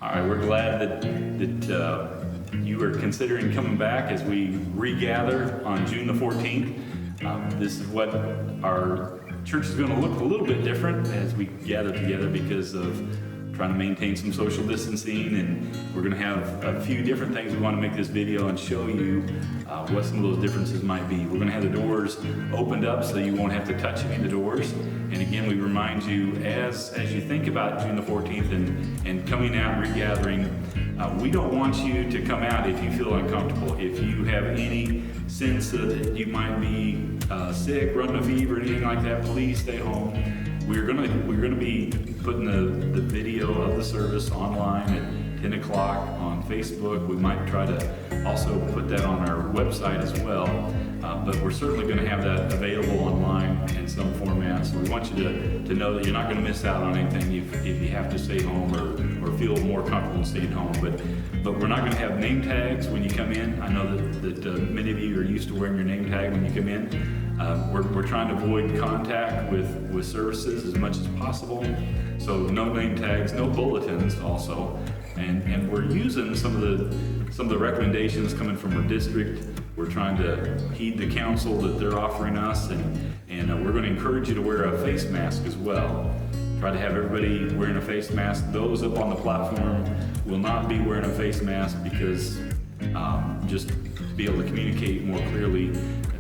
All right, we're glad that you are considering coming back as we regather on June the 14th. This is what our church is going to look a little bit different as we gather together because of trying to maintain some social distancing, and we're going to have a few different things. We want to make this video and show you what some of those differences might be. We're going to have the doors opened up so you won't have to touch any of the doors. And again, we remind you as you think about June the 14th and coming out and regathering, we don't want you to come out if you feel uncomfortable. If you have any sense that you might be sick, running a fever, anything like that, please stay home. We're gonna be putting the video of the service online at 10 o'clock on Facebook. We might try to also put that on our website as well. But we're certainly going to have that available online in some format. So we want you to know that you're not going to miss out on anything if you have to stay home or feel more comfortable staying home. But we're not going to have name tags when you come in. I know that many of you are used to wearing your name tag when you come in. We're trying to avoid contact with services as much as possible. So no name tags, no bulletins also. And we're using some of the recommendations coming from our district. We're trying to heed the counsel that they're offering us, and we're going to encourage you to wear a face mask as well. Try to have everybody wearing a face mask. Those up on the platform will not be wearing a face mask because just to be able to communicate more clearly,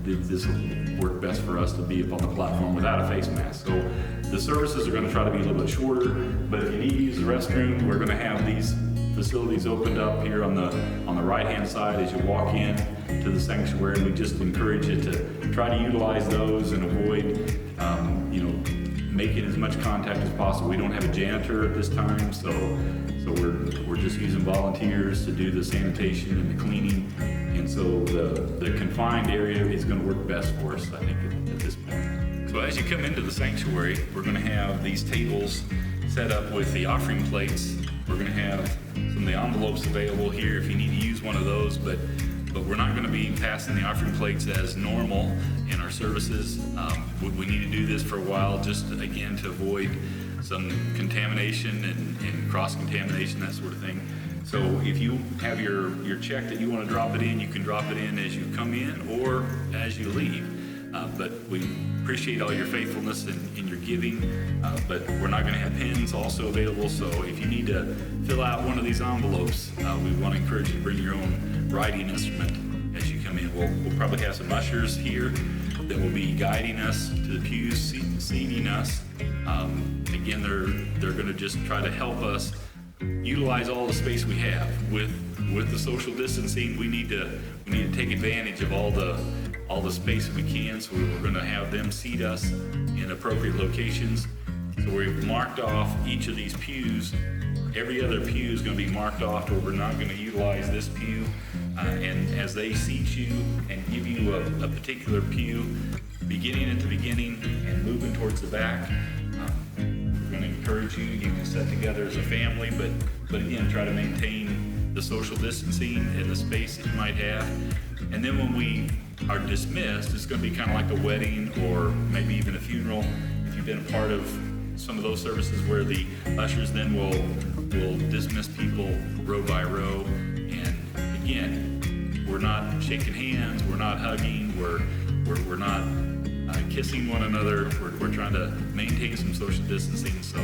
this will work best for us to be up on the platform without a face mask. So the services are going to try to be a little bit shorter, but if you need to use the restroom, we're going to have these facilities opened up here on the right-hand side as you walk in to the sanctuary. We just encourage you to try to utilize those and avoid, making as much contact as possible. We don't have a janitor at this time, so we're just using volunteers to do the sanitation and the cleaning. And so the confined area is going to work best for us, I think, at this point. So as you come into the sanctuary, we're going to have these tables set up with the offering plates. We're going to have some of the envelopes available here if you need to use one of those, but we're not going to be passing the offering plates as normal in our services. We need to do this for a while just, again, to avoid some contamination and cross-contamination, that sort of thing. So if you have your check that you want to drop it in, you can drop it in as you come in or as you leave. But we appreciate all your faithfulness in your giving, but we're not going to have pens also available. So if you need to fill out one of these envelopes, we want to encourage you to bring your own writing instrument as you come in. We'll probably have some ushers here that will be guiding us to the pews, seating us. Again, they're going to just try to help us utilize all the space we have. With the social distancing, we need to take advantage of all the space that we can. So we're going to have them seat us in appropriate locations. So we've marked off each of these pews. Every other pew is going to be marked off where we're not going to utilize this pew. And as they seat you and give you a particular pew, beginning at the beginning and moving towards the back, we're going to encourage you. You can sit together as a family, but again, try to maintain the social distancing and the space that you might have. And then when we are dismissed, it's going to be kind of like a wedding or maybe even a funeral. If you've been a part of some of those services where the ushers then will dismiss people row by row. And again, we're not shaking hands, we're not hugging, we're not kissing one another. We're trying to maintain some social distancing. So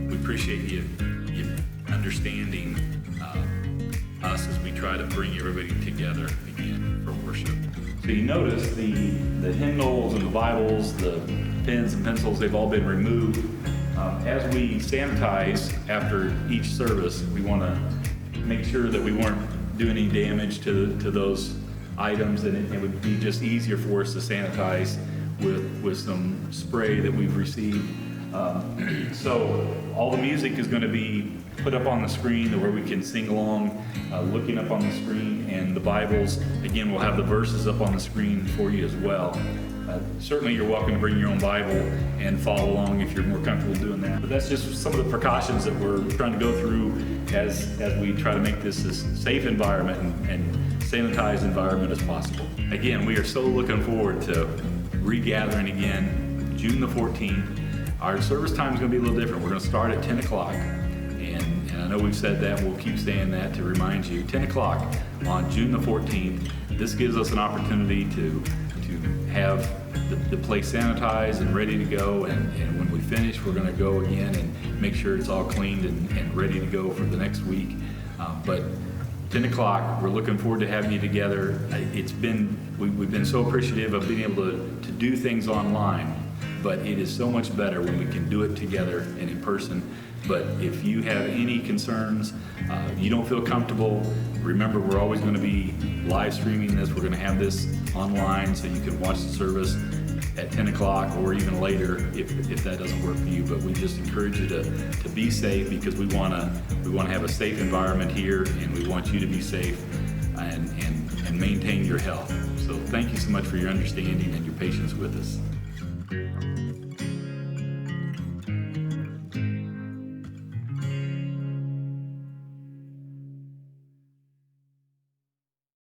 we appreciate you understanding us as we try to bring everybody together again for worship. So you notice the hymnals and the Bibles, the pens and pencils, they've all been removed. As we sanitize after each service, we want to make sure that we weren't doing any damage to those items, and it would be just easier for us to sanitize with some spray that we've received. So all the music is going to be put up on the screen where we can sing along, looking up on the screen, and the Bibles, again, we'll have the verses up on the screen for you as well. Certainly you're welcome to bring your own Bible and follow along if you're more comfortable doing that. But that's just some of the precautions that we're trying to go through as we try to make this as safe environment and sanitized environment as possible. Again, we are so looking forward to regathering again June the 14th. Our service time is going to be a little different. We're going to start at 10 o'clock. And know we've said that, we'll keep saying that to remind you. 10 o'clock on June the 14th. This gives us an opportunity to have the place sanitized and ready to go, and when we finish, we're going to go again and make sure it's all cleaned and ready to go for the next week. But 10 o'clock, we're looking forward to having you together. We've been so appreciative of being able to do things online, but it is so much better when we can do it together and in person. But if you have any concerns, you don't feel comfortable, remember we're always going to be live streaming this. We're going to have this online so you can watch the service at 10 o'clock or even later if that doesn't work for you. But we just encourage you to be safe, because we want to have a safe environment here, and we want you to be safe and maintain your health. So thank you so much for your understanding and your patience with us.